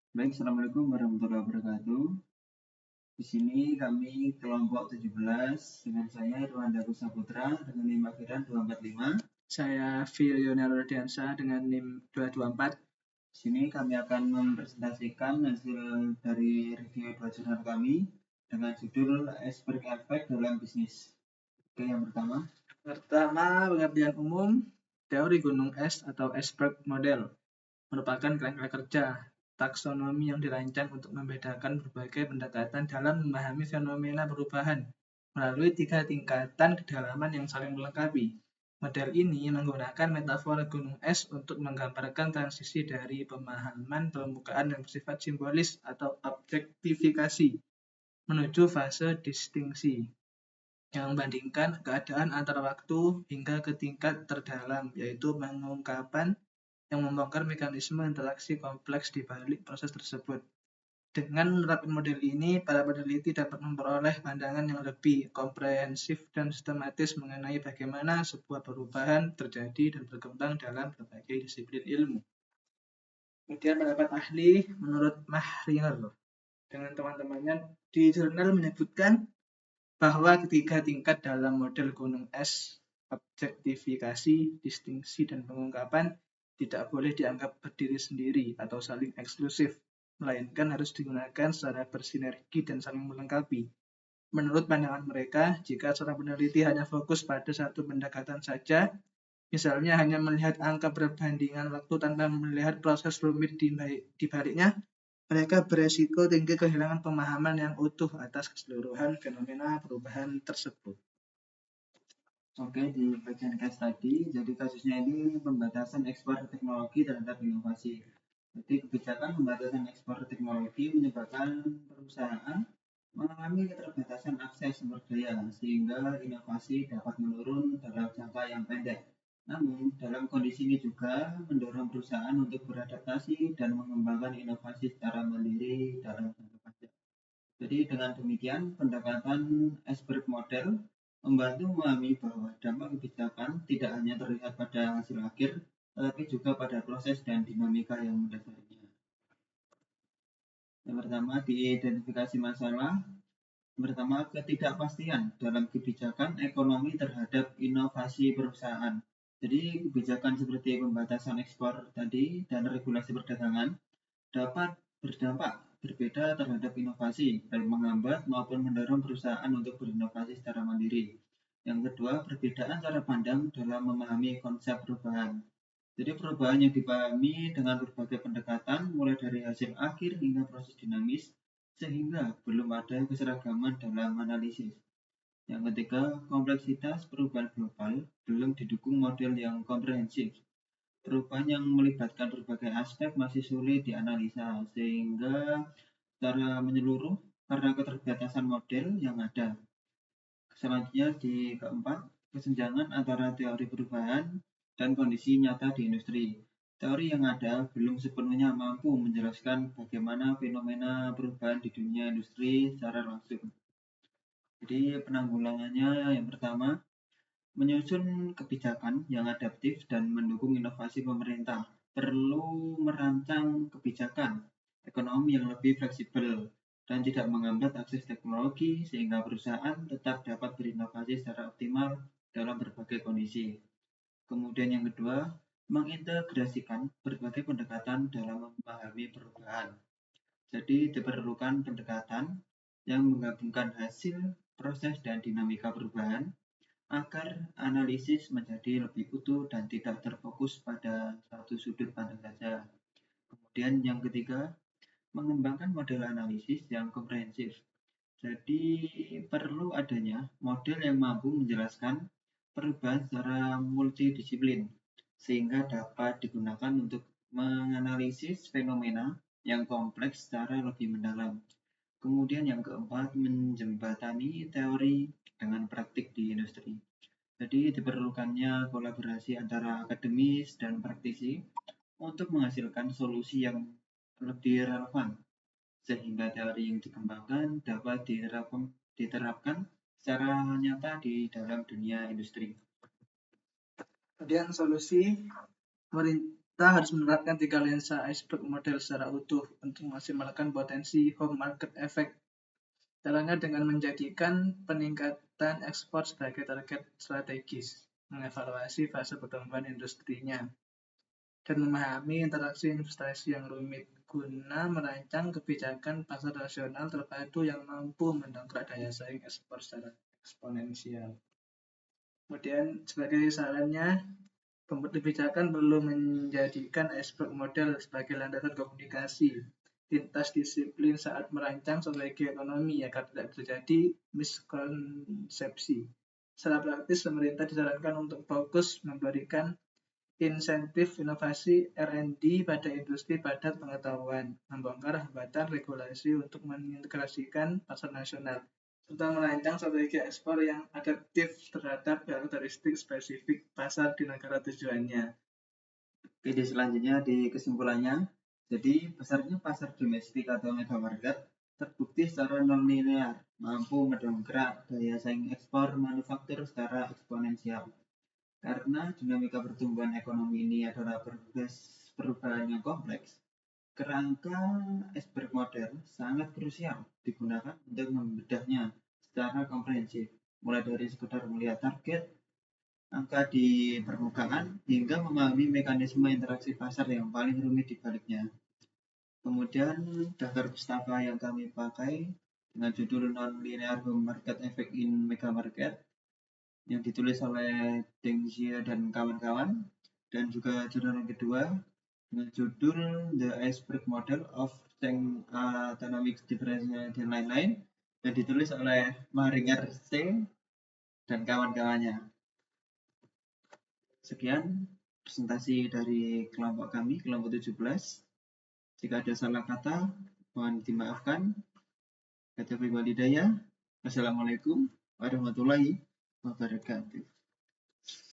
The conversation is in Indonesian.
Baik, Assalamualaikum warahmatullahi wabarakatuh. Di sini kami kelompok 17 dengan saya Irwanda Saputra dengan NIM akhiran 245. Saya Vio Yonel Rodiansa dengan NIM 224. Di sini kami akan mempresentasikan hasil dari review 2 jurnal kami dengan judul Iceberg Effect dalam bisnis. Oke, yang pertama. Pengertian umum, teori gunung es atau iceberg model merupakan kerangka kerja taksonomi yang dirancang untuk membedakan berbagai pendekatan dalam memahami fenomena perubahan melalui 3 tingkatan kedalaman yang saling melengkapi. Model ini menggunakan metafora gunung es untuk menggambarkan transisi dari pemahaman permukaan yang bersifat simbolis atau objektifikasi menuju fase distingsi yang membandingkan keadaan antar waktu hingga ke tingkat terdalam, yaitu pengungkapan yang membongkar mekanisme interaksi kompleks di balik proses tersebut. Dengan menerapkan model ini, para peneliti dapat memperoleh pandangan yang lebih komprehensif dan sistematis mengenai bagaimana sebuah perubahan terjadi dan berkembang dalam berbagai disiplin ilmu. Kemudian pendapat ahli menurut Mahringer dengan teman-temannya di jurnal menyebutkan bahwa ketiga tingkat dalam model gunung es, objektifikasi, distingsi, dan pengungkapan tidak boleh dianggap berdiri sendiri atau saling eksklusif, melainkan harus digunakan secara bersinergi dan saling melengkapi. Menurut pandangan mereka, jika seorang peneliti hanya fokus pada satu pendekatan saja, misalnya hanya melihat angka perbandingan waktu tanpa melihat proses rumit di baliknya, mereka beresiko tinggi kehilangan pemahaman yang utuh atas keseluruhan fenomena perubahan tersebut. Oke, di bagian case tadi, jadi kasusnya ini pembatasan ekspor teknologi terhadap inovasi. Jadi kebijakan pembatasan ekspor teknologi menyebabkan perusahaan mengalami keterbatasan akses sumber daya sehingga inovasi dapat menurun dalam jangka yang pendek. Namun, dalam kondisi ini juga mendorong perusahaan untuk beradaptasi dan mengembangkan inovasi secara mandiri dalam jangka panjang. Jadi dengan demikian, pendekatan iceberg model membantu memahami bahwa dampak kebijakan tidak hanya terlihat pada hasil akhir, tetapi juga pada proses dan dinamika yang mendasarinya. Yang pertama, diidentifikasi masalah. Yang pertama, ketidakpastian dalam kebijakan ekonomi terhadap inovasi perusahaan. Jadi kebijakan seperti pembatasan ekspor tadi dan regulasi perdagangan dapat berdampak berbeda terhadap inovasi, baik menghambat maupun mendorong perusahaan untuk berinovasi secara mandiri. Yang kedua, perbedaan cara pandang dalam memahami konsep perubahan. Jadi perubahan yang dipahami dengan berbagai pendekatan, mulai dari hasil akhir hingga proses dinamis, sehingga belum ada keseragaman dalam analisis. Yang ketiga, kompleksitas perubahan global belum didukung model yang komprehensif. Perubahan yang melibatkan berbagai aspek masih sulit dianalisa, sehingga secara menyeluruh karena keterbatasan model yang ada. Selanjutnya di keempat, kesenjangan antara teori perubahan dan kondisi nyata di industri. Teori yang ada belum sepenuhnya mampu menjelaskan bagaimana fenomena perubahan di dunia industri secara langsung. Jadi penanggulangannya yang pertama, menyusun kebijakan yang adaptif dan mendukung inovasi pemerintah. Perlu merancang kebijakan ekonomi yang lebih fleksibel dan tidak menghambat akses teknologi sehingga perusahaan tetap dapat berinovasi secara optimal dalam berbagai kondisi. Kemudian yang kedua, mengintegrasikan berbagai pendekatan dalam memahami perubahan. Jadi diperlukan pendekatan yang menggabungkan hasil, proses, dan dinamika perubahan agar analisis menjadi lebih utuh dan tidak terfokus pada satu sudut pandang saja. Kemudian yang ketiga, mengembangkan model analisis yang komprehensif. Jadi perlu adanya model yang mampu menjelaskan perubahan secara multidisiplin sehingga dapat digunakan untuk menganalisis fenomena yang kompleks secara lebih mendalam. Kemudian yang keempat, menjembatani teori dengan praktik di industri. Jadi diperlukannya kolaborasi antara akademis dan praktisi untuk menghasilkan solusi yang lebih relevan, sehingga teori yang dikembangkan dapat diterapkan secara nyata di dalam dunia industri. Kemudian solusi Kita harus menerapkan 3 lensa iceberg model secara utuh untuk memaksimalkan potensi home market effect. Caranya dengan menjadikan peningkatan ekspor sebagai target strategis, mengevaluasi fase pertumbuhan industrinya, dan memahami interaksi investasi yang rumit guna merancang kebijakan pasar nasional terpadu yang mampu mendongkrak daya saing ekspor secara eksponensial. Kemudian sebagai sarannya, pembuat kebijakan perlu menjadikan iceberg model sebagai landasan komunikasi lintas disiplin saat merancang strategi ekonomi agar tidak terjadi miskonsepsi. Secara praktis, pemerintah disarankan untuk fokus memberikan insentif inovasi R&D pada industri padat pengetahuan, membongkar hambatan regulasi untuk mengintegrasikan pasar nasional, serta merancang strategi ekspor yang adaptif terhadap karakteristik spesifik pasar di negara tujuannya. Jadi selanjutnya di kesimpulannya, jadi besarnya pasar domestik atau megamarket terbukti secara non-linear mampu mendongkrak daya saing ekspor manufaktur secara eksponensial. Karena dinamika pertumbuhan ekonomi ini adalah perubahan yang kompleks, kerangka iceberg model sangat krusial digunakan untuk membedahnya secara komprehensif, mulai dari sekedar melihat target, angka di permukaan, hingga memahami mekanisme interaksi pasar yang paling rumit di baliknya. Kemudian daftar pustaka yang kami pakai dengan judul Non-Linear Home Market Effect in Mega Market yang ditulis oleh Deng Xie dan kawan-kawan, dan juga jurnal yang kedua dengan judul The Iceberg Model of Cheng Dynamics Differential dan lain-lain yang ditulis oleh Maringer C dan kawan-kawannya. Sekian presentasi dari kelompok kami, kelompok 17. Jika ada salah kata, mohon dimaafkan. Assalamualaikum warahmatullahi wabarakatuh.